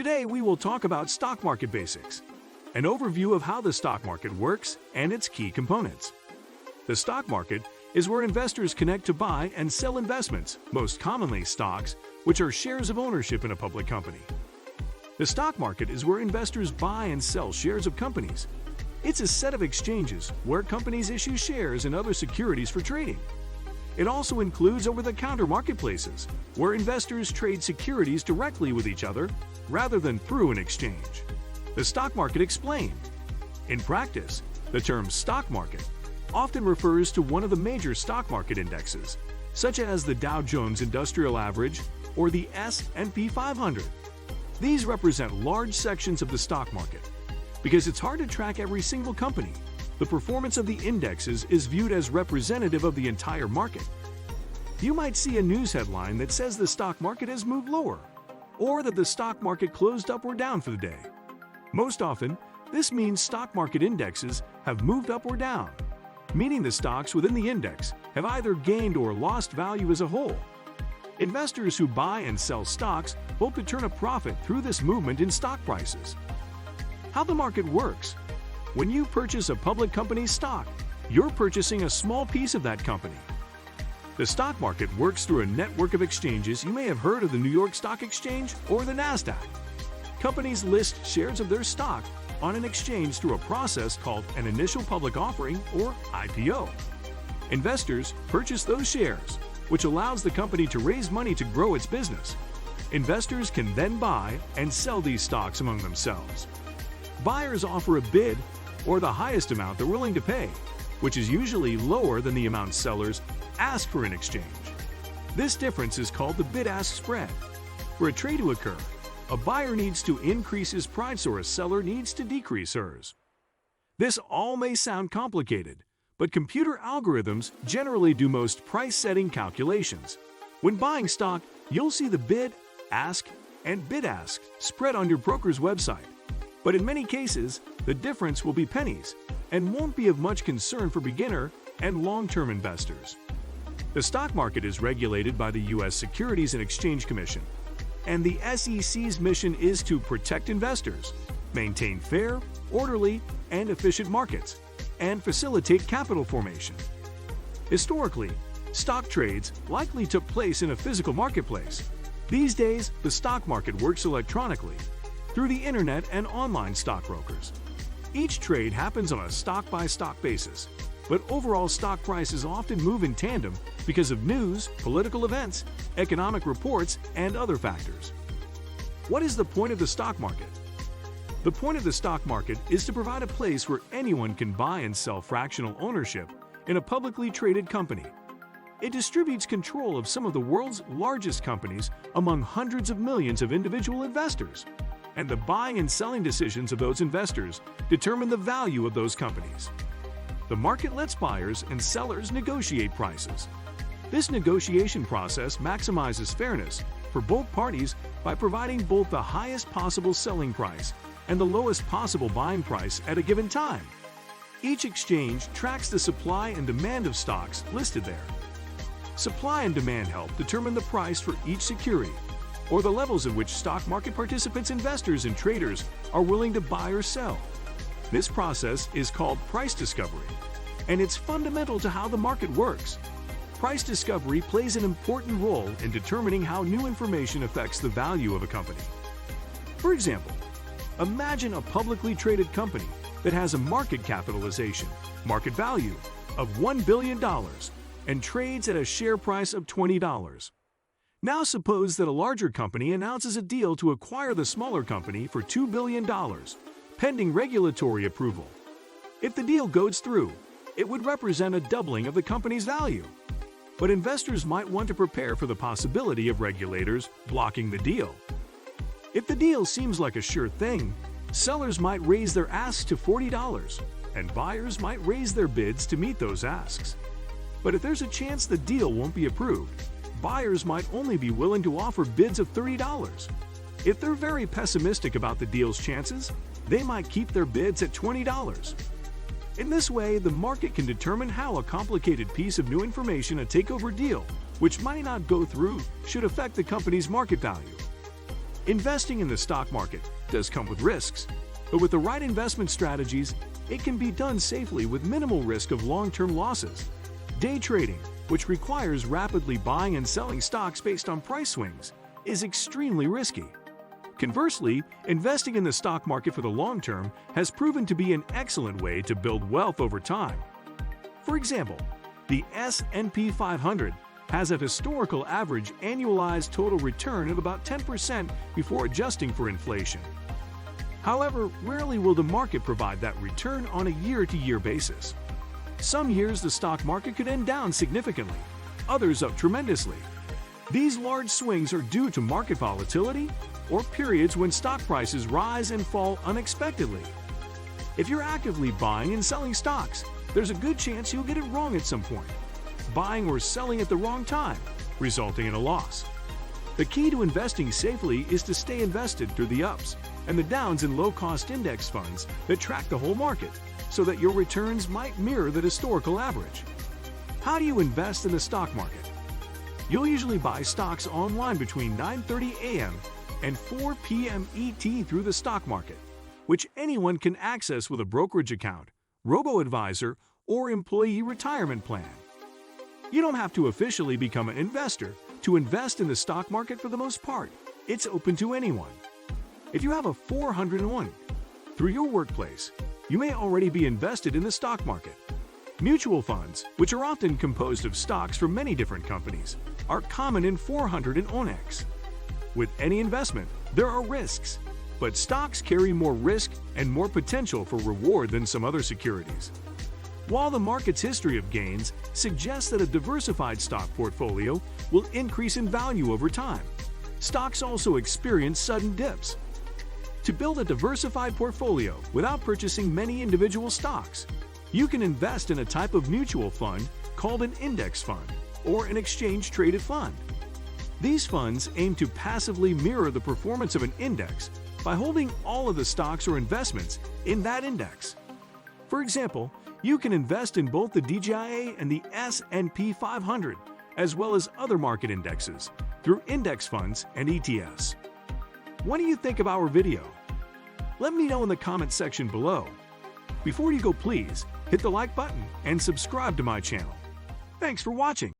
Today we will talk about stock market basics, an overview of how the stock market works and its key components. The stock market is where investors connect to buy and sell investments, most commonly stocks, which are shares of ownership in a public company. The stock market is where investors buy and sell shares of companies. It's a set of exchanges where companies issue shares and other securities for trading. It also includes over-the-counter marketplaces, where investors trade securities directly with each other rather than through an exchange. The stock market explained. In practice, the term stock market often refers to one of the major stock market indexes, such as the Dow Jones Industrial Average or the S&P 500. These represent large sections of the stock market. Because it's hard to track every single company, the performance of the indexes is viewed as representative of the entire market. You might see a news headline that says the stock market has moved lower, or that the stock market closed up or down for the day. Most often, this means stock market indexes have moved up or down, meaning the stocks within the index have either gained or lost value as a whole. Investors who buy and sell stocks hope to turn a profit through this movement in stock prices. How the market works. When you purchase a public company's stock, you're purchasing a small piece of that company. The stock market works through a network of exchanges. You may have heard of the New York Stock Exchange or the NASDAQ. Companies list shares of their stock on an exchange through a process called an initial public offering or IPO. Investors purchase those shares, which allows the company to raise money to grow its business. Investors can then buy and sell these stocks among themselves. Buyers offer a bid or the highest amount they're willing to pay, which is usually lower than the amount sellers ask for in exchange. This difference is called the bid-ask spread. For a trade to occur, a buyer needs to increase his price or a seller needs to decrease hers. This all may sound complicated, but computer algorithms generally do most price-setting calculations. When buying stock, you'll see the bid, ask, and bid-ask spread on your broker's website. But in many cases, the difference will be pennies and won't be of much concern for beginner and long-term investors. The stock market is regulated by the U.S. Securities and Exchange Commission, and the SEC's mission is to protect investors, maintain fair, orderly, and efficient markets, and facilitate capital formation. Historically, stock trades likely took place in a physical marketplace. These days, the stock market works electronically through the internet and online stockbrokers. Each trade happens on a stock-by-stock basis, but overall stock prices often move in tandem because of news, political events, economic reports, and other factors. What is the point of the stock market? The point of the stock market is to provide a place where anyone can buy and sell fractional ownership in a publicly traded company. It distributes control of some of the world's largest companies among hundreds of millions of individual investors. And the buying and selling decisions of those investors determine the value of those companies. The market lets buyers and sellers negotiate prices. This negotiation process maximizes fairness for both parties by providing both the highest possible selling price and the lowest possible buying price at a given time. Each exchange tracks the supply and demand of stocks listed there. Supply and demand help determine the price for each security, or the levels at which stock market participants, investors, and traders are willing to buy or sell. This process is called price discovery, and it's fundamental to how the market works. Price discovery plays an important role in determining how new information affects the value of a company. For example, imagine a publicly traded company that has a market capitalization, market value, of $1 billion and trades at a share price of $20. Now suppose that a larger company announces a deal to acquire the smaller company for $2 billion, pending regulatory approval. If the deal goes through, it would represent a doubling of the company's value. But investors might want to prepare for the possibility of regulators blocking the deal. If the deal seems like a sure thing, sellers might raise their asks to $40, and buyers might raise their bids to meet those asks. But if there's a chance the deal won't be approved, buyers might only be willing to offer bids of $30. If they're very pessimistic about the deal's chances, they might keep their bids at $20. In this way, the market can determine how a complicated piece of new information, a takeover deal, which might not go through, should affect the company's market value. Investing in the stock market does come with risks, but with the right investment strategies, it can be done safely with minimal risk of long-term losses. Day trading, which requires rapidly buying and selling stocks based on price swings, is extremely risky. Conversely, investing in the stock market for the long term has proven to be an excellent way to build wealth over time. For example, the S&P 500 has a historical average annualized total return of about 10% before adjusting for inflation. However, rarely will the market provide that return on a year-to-year basis. Some years the stock market could end down significantly, others up tremendously. These large swings are due to market volatility or periods when stock prices rise and fall unexpectedly. If you're actively buying and selling stocks, there's a good chance you'll get it wrong at some point, buying or selling at the wrong time, resulting in a loss. The key to investing safely is to stay invested through the ups and the downs in low-cost index funds that track the whole market, so that your returns might mirror the historical average. How do you invest in the stock market? You'll usually buy stocks online between 9:30 a.m. and 4 p.m. ET through the stock market, which anyone can access with a brokerage account, robo-advisor, or employee retirement plan. You don't have to officially become an investor to invest in the stock market for the most part. It's open to anyone. If you have a 401 through your workplace, you may already be invested in the stock market. Mutual funds, which are often composed of stocks from many different companies, are common in 400 and Onyx. With any investment, there are risks, but stocks carry more risk and more potential for reward than some other securities. While the market's history of gains suggests that a diversified stock portfolio will increase in value over time, stocks also experience sudden dips. To build a diversified portfolio without purchasing many individual stocks, you can invest in a type of mutual fund called an index fund or an exchange-traded fund. These funds aim to passively mirror the performance of an index by holding all of the stocks or investments in that index. For example, you can invest in both the DJIA and the S&P 500, as well as other market indexes, through index funds and ETFs. What do you think of our video? Let me know in the comment section below. Before you go, please hit the like button and subscribe to my channel. Thanks for watching.